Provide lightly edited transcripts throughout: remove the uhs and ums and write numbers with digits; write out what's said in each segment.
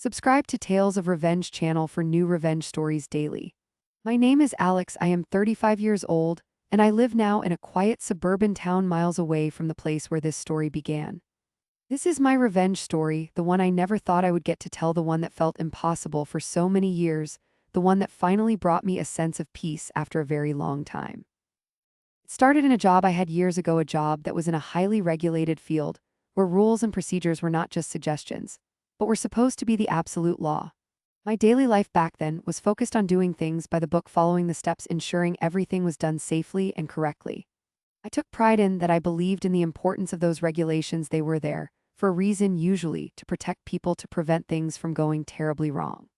Subscribe to Tales of Revenge channel for new revenge stories daily. My name is Alex, I am 35 years old, and I live now in a quiet suburban town miles away from the place where this story began. This is my revenge story, the one I never thought I would get to tell, the one that felt impossible for so many years, the one that finally brought me a sense of peace after a very long time. It started in a job I had years ago, a job that was in a highly regulated field, where rules and procedures were not just suggestions, but were supposed to be the absolute law. My daily life back then was focused on doing things by the book, following the steps, ensuring everything was done safely and correctly. I took pride in that. I believed in the importance of those regulations. They were there for a reason, usually to protect people, to prevent things from going terribly wrong.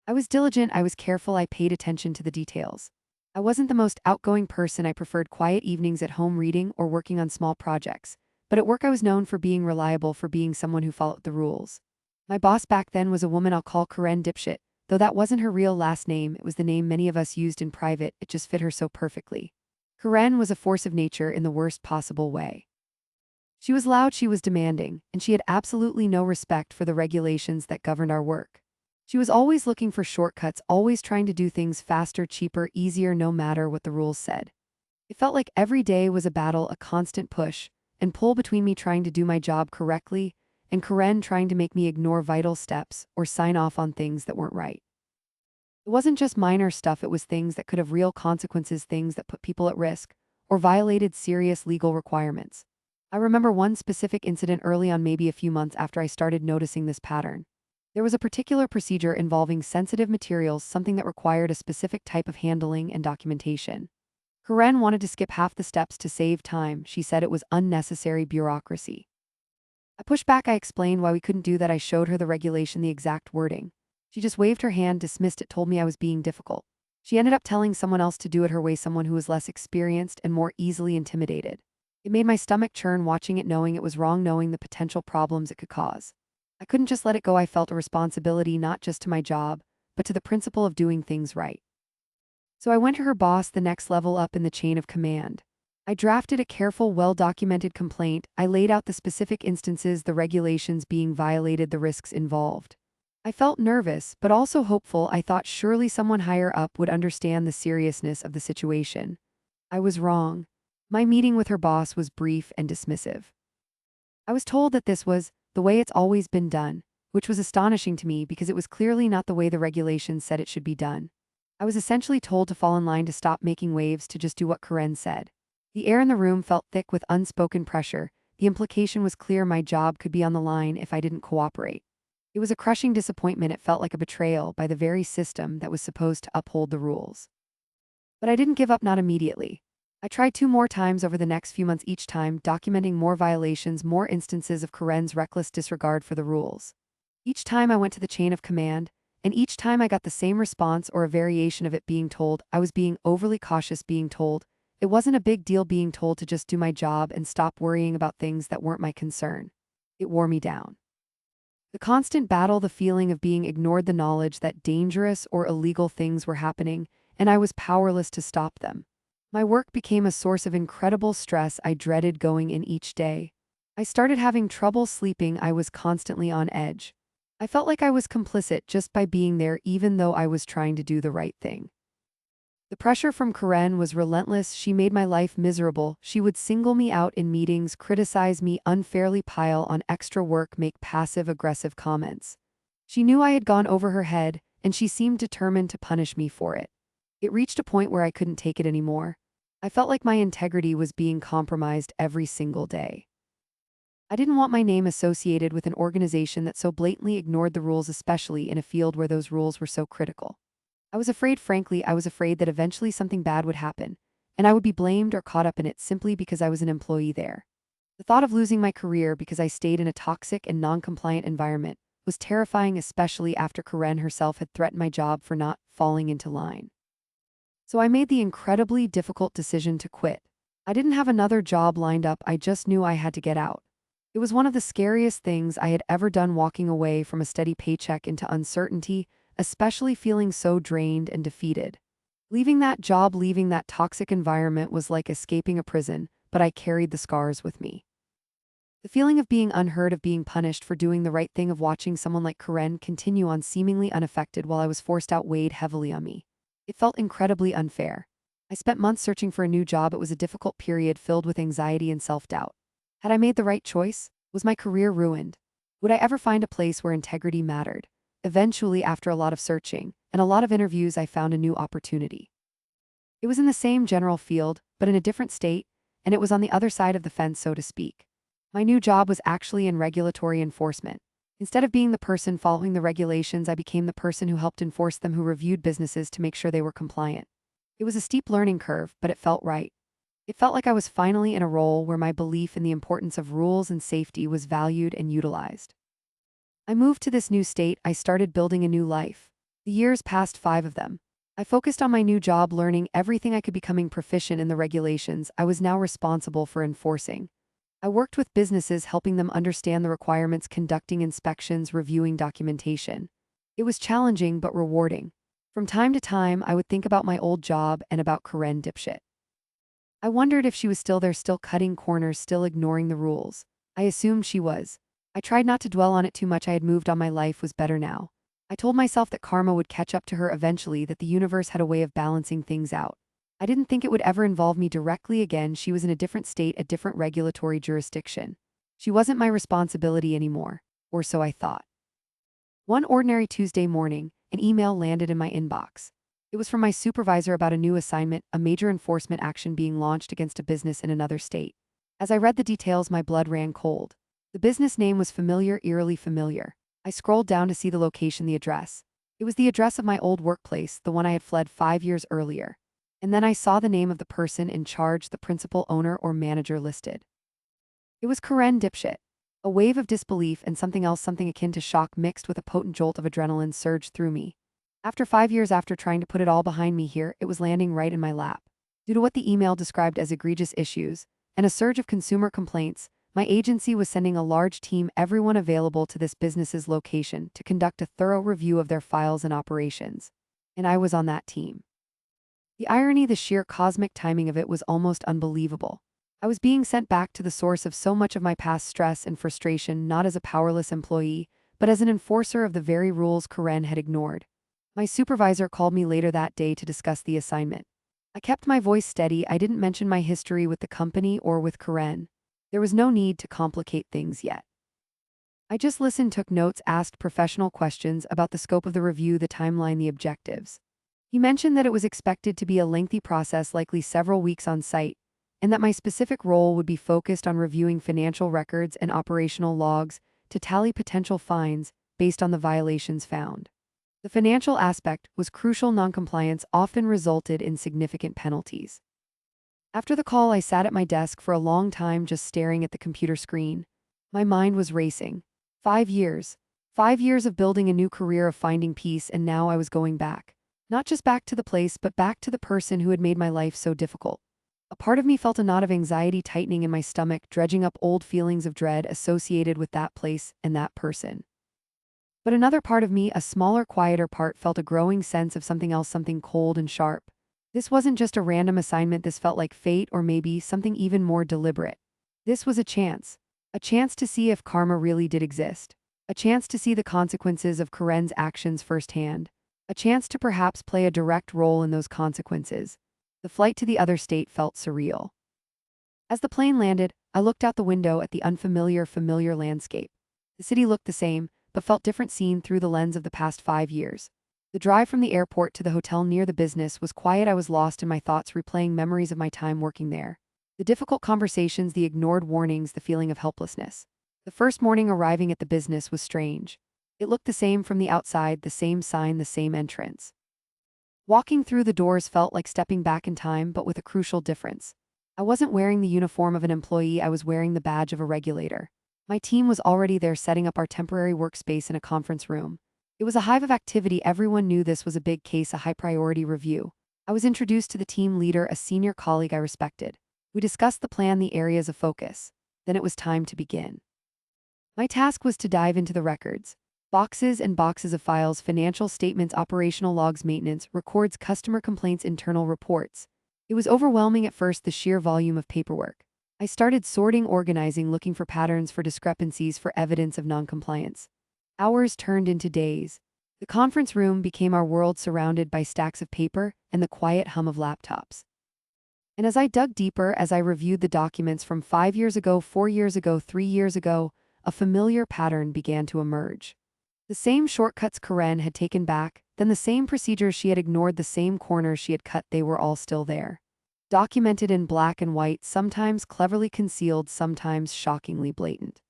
I was diligent, I was careful, I paid attention to the details. I wasn't the most outgoing person. I preferred quiet evenings at home reading or working on small projects. But at work I was known for being reliable, for being someone who followed the rules. My boss back then was a woman I'll call Karen Dipshit, though that wasn't her real last name. It was the name many of us used in private. It just fit her so perfectly. Karen was a force of nature in the worst possible way. She was loud, she was demanding, and she had absolutely no respect for the regulations that governed our work. She was always looking for shortcuts, always trying to do things faster, cheaper, easier, no matter what the rules said. It felt like every day was a battle, a constant push and pull between me trying to do my job correctly and Karen trying to make me ignore vital steps or sign off on things that weren't right. It wasn't just minor stuff, it was things that could have real consequences, things that put people at risk or violated serious legal requirements. I remember one specific incident early on, maybe a few months after I started noticing this pattern. There was a particular procedure involving sensitive materials, something that required a specific type of handling and documentation. Karen wanted to skip half the steps to save time. She said it was unnecessary bureaucracy. I pushed back, I explained why we couldn't do that. I showed her the regulation, the exact wording. She just waved her hand, dismissed it, told me I was being difficult. She ended up telling someone else to do it her way, someone who was less experienced and more easily intimidated. It made my stomach churn watching it, knowing it was wrong, knowing the potential problems it could cause. I couldn't just let it go. I felt a responsibility not just to my job, but to the principle of doing things right. So I went to her boss, the next level up in the chain of command. I drafted a careful, well-documented complaint. I laid out the specific instances the regulations being violated, the risks involved. I felt nervous, but also hopeful. I thought surely someone higher up would understand the seriousness of the situation. I was wrong. My meeting with her boss was brief and dismissive. I was told that this was the way it's always been done, which was astonishing to me because it was clearly not the way the regulations said it should be done. I was essentially told to fall in line, to stop making waves, to just do what Karen said. The air in the room felt thick with unspoken pressure. The implication was clear: my job could be on the line if I didn't cooperate. It was a crushing disappointment. It felt like a betrayal by the very system that was supposed to uphold the rules. But I didn't give up, not immediately. I tried 2 more times over the next few months, each time documenting more violations, more instances of Karen's reckless disregard for the rules. Each time I went to the chain of command, and each time I got the same response or a variation of it: being told I was being overly cautious, being told it wasn't a big deal, being told to just do my job and stop worrying about things that weren't my concern. It wore me down. The constant battle, the feeling of being ignored, the knowledge that dangerous or illegal things were happening, and I was powerless to stop them. My work became a source of incredible stress. I dreaded going in each day. I started having trouble sleeping. I was constantly on edge. I felt like I was complicit just by being there, even though I was trying to do the right thing. The pressure from Karen was relentless. She made my life miserable. She would single me out in meetings, criticize me unfairly, pile on extra work, make passive-aggressive comments. She knew I had gone over her head, and she seemed determined to punish me for it. It reached a point where I couldn't take it anymore. I felt like my integrity was being compromised every single day. I didn't want my name associated with an organization that so blatantly ignored the rules, especially in a field where those rules were so critical. I was afraid, frankly, I was afraid that eventually something bad would happen, and I would be blamed or caught up in it simply because I was an employee there. The thought of losing my career because I stayed in a toxic and non-compliant environment was terrifying, especially after Karen herself had threatened my job for not falling into line. So I made the incredibly difficult decision to quit. I didn't have another job lined up, I just knew I had to get out. It was one of the scariest things I had ever done, walking away from a steady paycheck into uncertainty, especially feeling so drained and defeated. Leaving that job, leaving that toxic environment was like escaping a prison, but I carried the scars with me. The feeling of being unheard, of being punished for doing the right thing, of watching someone like Karen continue on seemingly unaffected while I was forced out, weighed heavily on me. It felt incredibly unfair. I spent months searching for a new job. It was a difficult period filled with anxiety and self-doubt. Had I made the right choice? Was my career ruined? Would I ever find a place where integrity mattered? Eventually, after a lot of searching and a lot of interviews, I found a new opportunity. It was in the same general field, but in a different state, and it was on the other side of the fence, so to speak. My new job was actually in regulatory enforcement. Instead of being the person following the regulations, I became the person who helped enforce them, who reviewed businesses to make sure they were compliant. It was a steep learning curve, but it felt right. It felt like I was finally in a role where my belief in the importance of rules and safety was valued and utilized. I moved to this new state. I started building a new life. The years passed, 5 of them. I focused on my new job, learning everything I could, becoming proficient in the regulations I was now responsible for enforcing. I worked with businesses, helping them understand the requirements, conducting inspections, reviewing documentation. It was challenging but rewarding. From time to time, I would think about my old job and about Karen dipshit. I wondered if she was still there, still cutting corners, still ignoring the rules. I assumed she was. I tried not to dwell on it too much. I had moved on. My life was better now. I told myself that karma would catch up to her eventually, that the universe had a way of balancing things out. I didn't think it would ever involve me directly again. She was in a different state, a different regulatory jurisdiction. She wasn't my responsibility anymore, or so I thought. One ordinary Tuesday morning, an email landed in my inbox. It was from my supervisor about a new assignment, a major enforcement action being launched against a business in another state. As I read the details, my blood ran cold. The business name was familiar, eerily familiar. I scrolled down to see the location, the address. It was the address of my old workplace, the one I had fled 5 years earlier. And then I saw the name of the person in charge, the principal, owner, or manager listed. It was Karen dipshit. A wave of disbelief and something else, something akin to shock mixed with a potent jolt of adrenaline, surged through me. After 5 years, after trying to put it all behind me, here it was landing right in my lap. Due to what the email described as egregious issues and a surge of consumer complaints, my agency was sending a large team, everyone available, to this business's location to conduct a thorough review of their files and operations. And I was on that team. The irony, the sheer cosmic timing of it was almost unbelievable. I was being sent back to the source of so much of my past stress and frustration, not as a powerless employee, but as an enforcer of the very rules Karen had ignored. My supervisor called me later that day to discuss the assignment. I kept my voice steady. I didn't mention my history with the company or with Karen. There was no need to complicate things yet. I just listened, took notes, asked professional questions about the scope of the review, the timeline, the objectives. He mentioned that it was expected to be a lengthy process, likely several weeks on site, and that my specific role would be focused on reviewing financial records and operational logs to tally potential fines based on the violations found. The financial aspect was crucial. Noncompliance often resulted in significant penalties. After the call, I sat at my desk for a long time, just staring at the computer screen. My mind was racing. 5 years. 5 years of building a new career, of finding peace, and now I was going back. Not just back to the place, but back to the person who had made my life so difficult. A part of me felt a knot of anxiety tightening in my stomach, dredging up old feelings of dread associated with that place and that person. But another part of me, a smaller, quieter part, felt a growing sense of something else, something cold and sharp. This wasn't just a random assignment. This felt like fate, or maybe something even more deliberate. This was a chance to see if karma really did exist, a chance to see the consequences of Karen's actions firsthand, a chance to perhaps play a direct role in those consequences. The flight to the other state felt surreal. As the plane landed, I looked out the window at the familiar landscape. The city looked the same, but felt different, seen through the lens of the past 5 years. The drive from the airport to the hotel near the business was quiet. I was lost in my thoughts, replaying memories of my time working there. The difficult conversations, the ignored warnings, the feeling of helplessness. The first morning arriving at the business was strange. It looked the same from the outside, the same sign, the same entrance. Walking through the doors felt like stepping back in time, but with a crucial difference. I wasn't wearing the uniform of an employee. I was wearing the badge of a regulator. My team was already there, setting up our temporary workspace in a conference room. It was a hive of activity. Everyone knew this was a big case, a high-priority review. I was introduced to the team leader, a senior colleague I respected. We discussed the plan, the areas of focus. Then it was time to begin. My task was to dive into the records. Boxes and boxes of files, financial statements, operational logs, maintenance, records, customer complaints, internal reports. It was overwhelming at first, the sheer volume of paperwork. I started sorting, organizing, looking for patterns, for discrepancies, for evidence of noncompliance. Hours turned into days. The conference room became our world, surrounded by stacks of paper and the quiet hum of laptops. And as I dug deeper, as I reviewed the documents from 5 years ago, 4 years ago, 3 years ago, a familiar pattern began to emerge. The same shortcuts Karen had taken back, then the same procedures she had ignored, the same corners she had cut, they were all still there. Documented in black and white, sometimes cleverly concealed, sometimes shockingly blatant.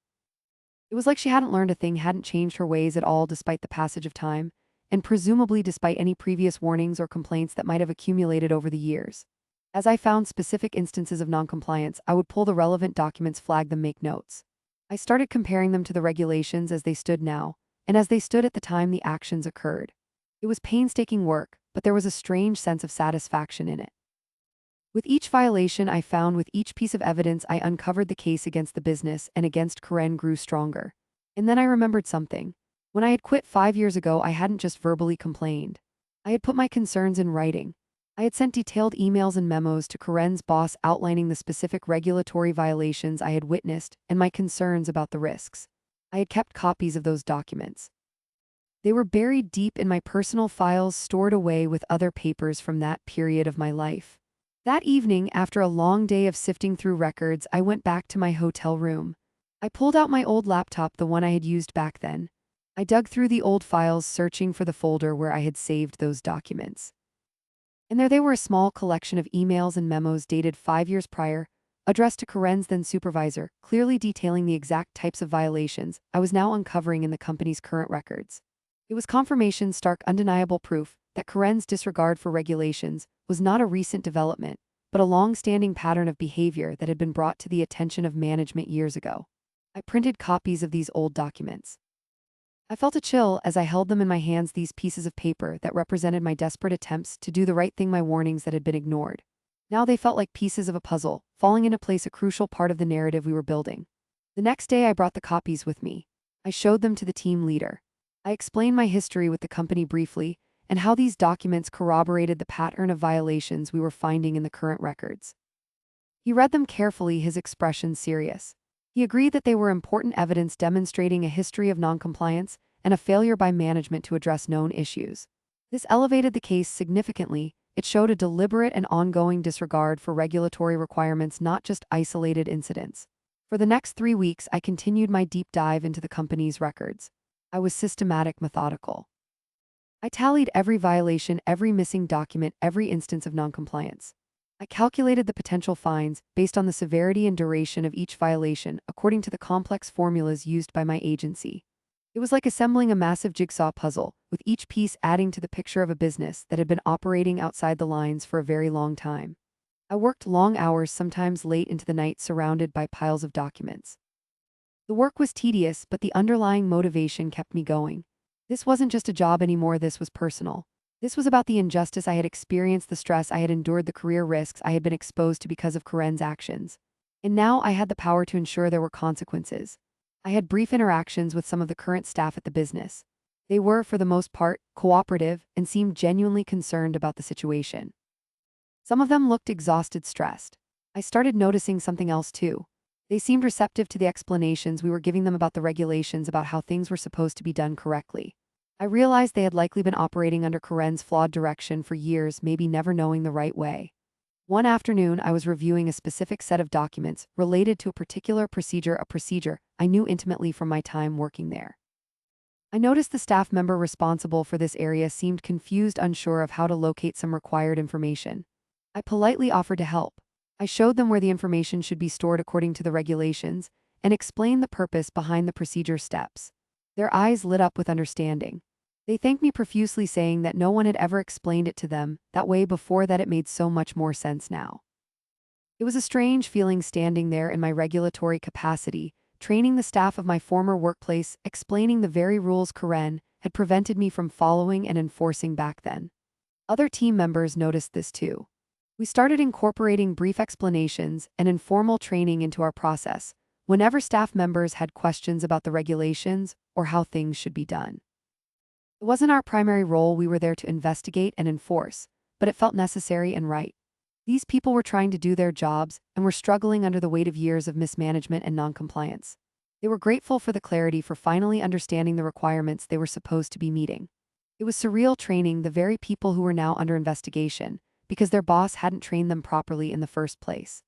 It was like she hadn't learned a thing, hadn't changed her ways at all despite the passage of time, and presumably despite any previous warnings or complaints that might have accumulated over the years. As I found specific instances of noncompliance, I would pull the relevant documents, flag them, make notes. I started comparing them to the regulations as they stood now, and as they stood at the time the actions occurred. It was painstaking work, but there was a strange sense of satisfaction in it. With each violation I found, with each piece of evidence I uncovered, the case against the business and against Karen grew stronger. And then I remembered something. When I had quit 5 years ago, I hadn't just verbally complained. I had put my concerns in writing. I had sent detailed emails and memos to Karen's boss outlining the specific regulatory violations I had witnessed and my concerns about the risks. I had kept copies of those documents. They were buried deep in my personal files, stored away with other papers from that period of my life. That evening, after a long day of sifting through records, I went back to my hotel room. I pulled out my old laptop, the one I had used back then. I dug through the old files, searching for the folder where I had saved those documents. And there they were, a small collection of emails and memos dated 5 years prior, addressed to Karen's then supervisor, clearly detailing the exact types of violations I was now uncovering in the company's current records. It was confirmation, stark, undeniable proof that Karen's disregard for regulations was not a recent development, but a long-standing pattern of behavior that had been brought to the attention of management years ago. I printed copies of these old documents. I felt a chill as I held them in my hands, these pieces of paper that represented my desperate attempts to do the right thing, my warnings that had been ignored. Now they felt like pieces of a puzzle, falling into place, a crucial part of the narrative we were building. The next day I brought the copies with me. I showed them to the team leader. I explained my history with the company briefly, and how these documents corroborated the pattern of violations we were finding in the current records. He read them carefully, his expression serious. He agreed that they were important evidence demonstrating a history of noncompliance and a failure by management to address known issues. This elevated the case significantly. It showed a deliberate and ongoing disregard for regulatory requirements, not just isolated incidents. For the next 3 weeks, I continued my deep dive into the company's records. I was systematic, methodical. I tallied every violation, every missing document, every instance of noncompliance. I calculated the potential fines based on the severity and duration of each violation according to the complex formulas used by my agency. It was like assembling a massive jigsaw puzzle, with each piece adding to the picture of a business that had been operating outside the lines for a very long time. I worked long hours, sometimes late into the night, surrounded by piles of documents. The work was tedious, but the underlying motivation kept me going. This wasn't just a job anymore, this was personal. This was about the injustice I had experienced, the stress I had endured, the career risks I had been exposed to because of Karen's actions. And now I had the power to ensure there were consequences. I had brief interactions with some of the current staff at the business. They were, for the most part, cooperative and seemed genuinely concerned about the situation. Some of them looked exhausted, stressed. I started noticing something else too. They seemed receptive to the explanations we were giving them about the regulations, about how things were supposed to be done correctly. I realized they had likely been operating under Karen's flawed direction for years, maybe never knowing the right way. One afternoon, I was reviewing a specific set of documents related to a particular procedure, a procedure I knew intimately from my time working there. I noticed the staff member responsible for this area seemed confused, unsure of how to locate some required information. I politely offered to help. I showed them where the information should be stored according to the regulations and explained the purpose behind the procedure steps. Their eyes lit up with understanding. They thanked me profusely, saying that no one had ever explained it to them that way before, that it made so much more sense now. It was a strange feeling standing there in my regulatory capacity, training the staff of my former workplace, explaining the very rules Karen had prevented me from following and enforcing back then. Other team members noticed this too. We started incorporating brief explanations and informal training into our process whenever staff members had questions about the regulations or how things should be done. It wasn't our primary role, we were there to investigate and enforce, but it felt necessary and right. These people were trying to do their jobs and were struggling under the weight of years of mismanagement and noncompliance. They were grateful for the clarity for finally understanding the requirements they were supposed to be meeting. It was surreal training the very people who were now under investigation because their boss hadn't trained them properly in the first place.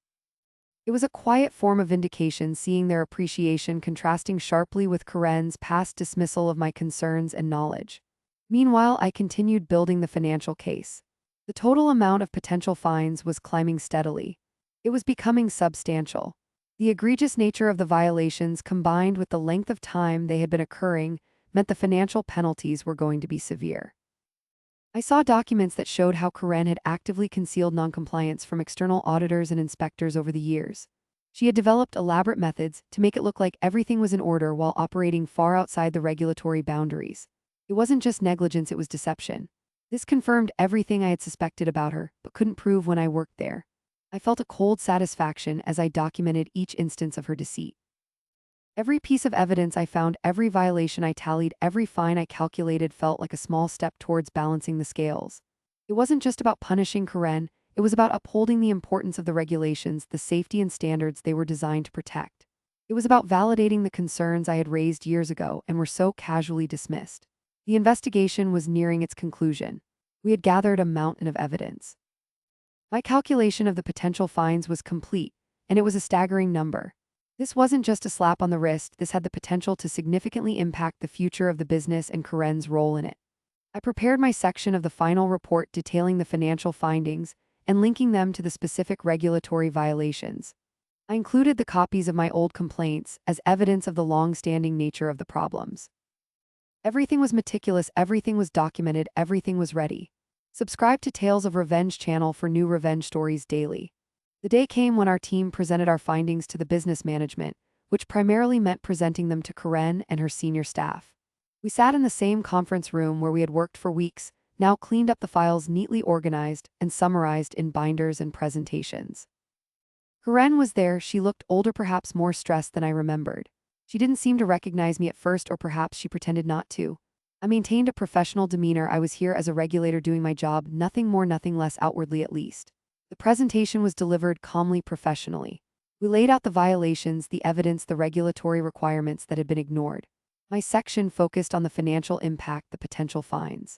It was a quiet form of vindication, seeing their appreciation contrasting sharply with Karen's past dismissal of my concerns and knowledge. Meanwhile, I continued building the financial case. The total amount of potential fines was climbing steadily. It was becoming substantial. The egregious nature of the violations, combined with the length of time they had been occurring, meant the financial penalties were going to be severe. I saw documents that showed how Karen had actively concealed noncompliance from external auditors and inspectors over the years. She had developed elaborate methods to make it look like everything was in order while operating far outside the regulatory boundaries. It wasn't just negligence, it was deception. This confirmed everything I had suspected about her, but couldn't prove when I worked there. I felt a cold satisfaction as I documented each instance of her deceit. Every piece of evidence I found, every violation I tallied, every fine I calculated felt like a small step towards balancing the scales. It wasn't just about punishing Karen, it was about upholding the importance of the regulations, the safety and standards they were designed to protect. It was about validating the concerns I had raised years ago and were so casually dismissed. The investigation was nearing its conclusion. We had gathered a mountain of evidence. My calculation of the potential fines was complete, and it was a staggering number. This wasn't just a slap on the wrist, this had the potential to significantly impact the future of the business and Karen's role in it. I prepared my section of the final report detailing the financial findings and linking them to the specific regulatory violations. I included the copies of my old complaints as evidence of the long-standing nature of the problems. Everything was meticulous, everything was documented, everything was ready. Subscribe to Tales of Revenge channel for new revenge stories daily. The day came when our team presented our findings to the business management, which primarily meant presenting them to Karen and her senior staff. We sat in the same conference room where we had worked for weeks, now cleaned up, the files neatly organized and summarized in binders and presentations. Karen was there. She looked older, perhaps more stressed than I remembered. She didn't seem to recognize me at first, or perhaps she pretended not to. I maintained a professional demeanor. I was here as a regulator doing my job, nothing more, nothing less, outwardly at least. The presentation was delivered calmly, professionally. We laid out the violations, the evidence, the regulatory requirements that had been ignored. My section focused on the financial impact, the potential fines.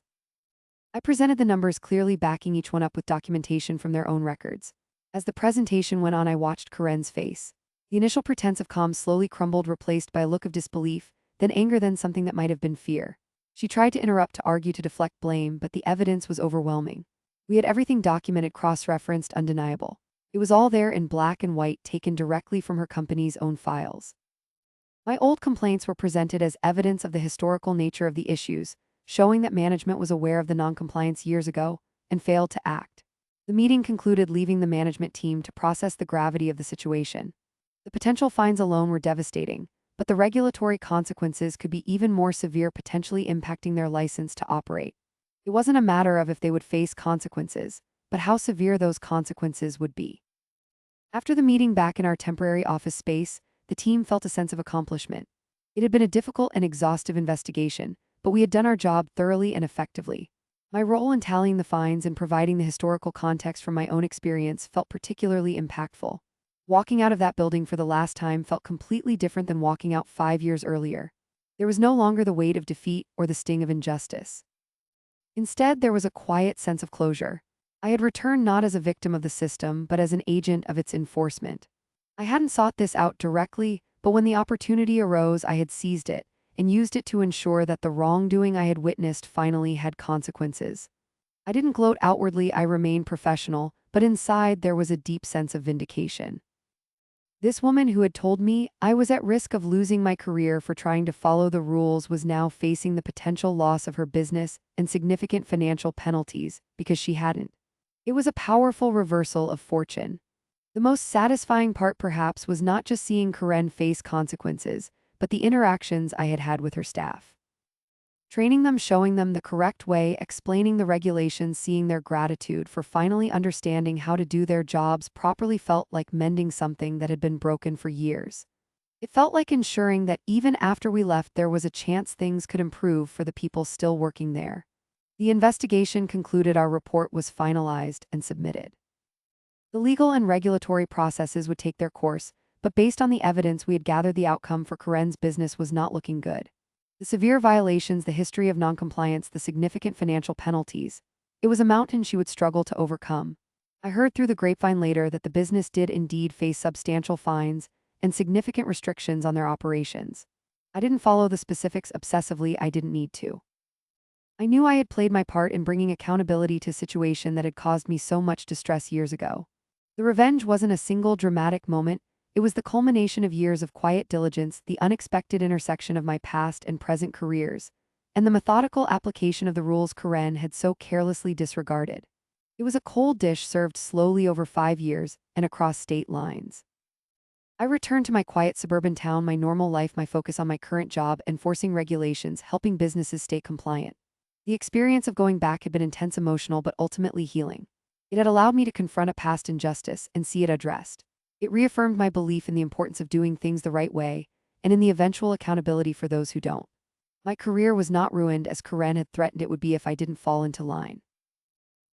I presented the numbers clearly, backing each one up with documentation from their own records. As the presentation went on, I watched Karen's face. The initial pretense of calm slowly crumbled, replaced by a look of disbelief, then anger, then something that might have been fear. She tried to interrupt, to argue, to deflect blame, but the evidence was overwhelming. We had everything documented, cross-referenced, undeniable. It was all there in black and white, taken directly from her company's own files. My old complaints were presented as evidence of the historical nature of the issues, showing that management was aware of the noncompliance years ago and failed to act. The meeting concluded, leaving the management team to process the gravity of the situation. The potential fines alone were devastating, but the regulatory consequences could be even more severe, potentially impacting their license to operate. It wasn't a matter of if they would face consequences, but how severe those consequences would be. After the meeting, back in our temporary office space, the team felt a sense of accomplishment. It had been a difficult and exhaustive investigation, but we had done our job thoroughly and effectively. My role in tallying the fines and providing the historical context from my own experience felt particularly impactful. Walking out of that building for the last time felt completely different than walking out 5 years earlier. There was no longer the weight of defeat or the sting of injustice. Instead, there was a quiet sense of closure. I had returned not as a victim of the system, but as an agent of its enforcement. I hadn't sought this out directly, but when the opportunity arose, I had seized it and used it to ensure that the wrongdoing I had witnessed finally had consequences. I didn't gloat outwardly, I remained professional, but inside there was a deep sense of vindication. This woman who had told me I was at risk of losing my career for trying to follow the rules was now facing the potential loss of her business and significant financial penalties because she hadn't. It was a powerful reversal of fortune. The most satisfying part, perhaps, was not just seeing Karen face consequences, but the interactions I had had with her staff. Training them, showing them the correct way, explaining the regulations, seeing their gratitude for finally understanding how to do their jobs properly felt like mending something that had been broken for years. It felt like ensuring that even after we left, there was a chance things could improve for the people still working there. The investigation concluded, our report was finalized and submitted. The legal and regulatory processes would take their course, but based on the evidence we had gathered, the outcome for Karen's business was not looking good. The severe violations, the history of noncompliance, the significant financial penalties. It was a mountain she would struggle to overcome. I heard through the grapevine later that the business did indeed face substantial fines and significant restrictions on their operations. I didn't follow the specifics obsessively, I didn't need to. I knew I had played my part in bringing accountability to a situation that had caused me so much distress years ago. The revenge wasn't a single dramatic moment, it was the culmination of years of quiet diligence, the unexpected intersection of my past and present careers, and the methodical application of the rules Karen had so carelessly disregarded. It was a cold dish served slowly over 5 years and across state lines. I returned to my quiet suburban town, my normal life, my focus on my current job, enforcing regulations, helping businesses stay compliant. The experience of going back had been intense, emotional, but ultimately healing. It had allowed me to confront a past injustice and see it addressed. It reaffirmed my belief in the importance of doing things the right way and in the eventual accountability for those who don't. My career was not ruined as Karen had threatened it would be if I didn't fall into line.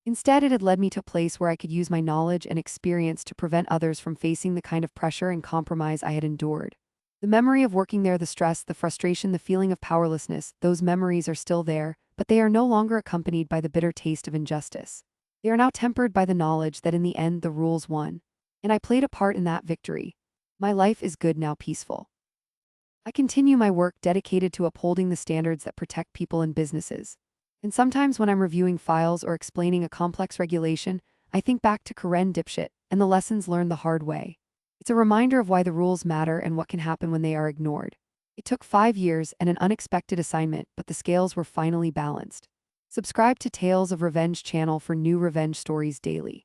Instead, it had led me to a place where I could use my knowledge and experience to prevent others from facing the kind of pressure and compromise I had endured. The memory of working there, the stress, the frustration, the feeling of powerlessness, those memories are still there, but they are no longer accompanied by the bitter taste of injustice. They are now tempered by the knowledge that in the end the rules won. And I played a part in that victory. My life is good now, peaceful. I continue my work dedicated to upholding the standards that protect people and businesses. And sometimes when I'm reviewing files or explaining a complex regulation, I think back to Karen Dipshit and the lessons learned the hard way. It's a reminder of why the rules matter and what can happen when they are ignored. It took 5 years and an unexpected assignment, but the scales were finally balanced. Subscribe to Tales of Revenge channel for new revenge stories daily.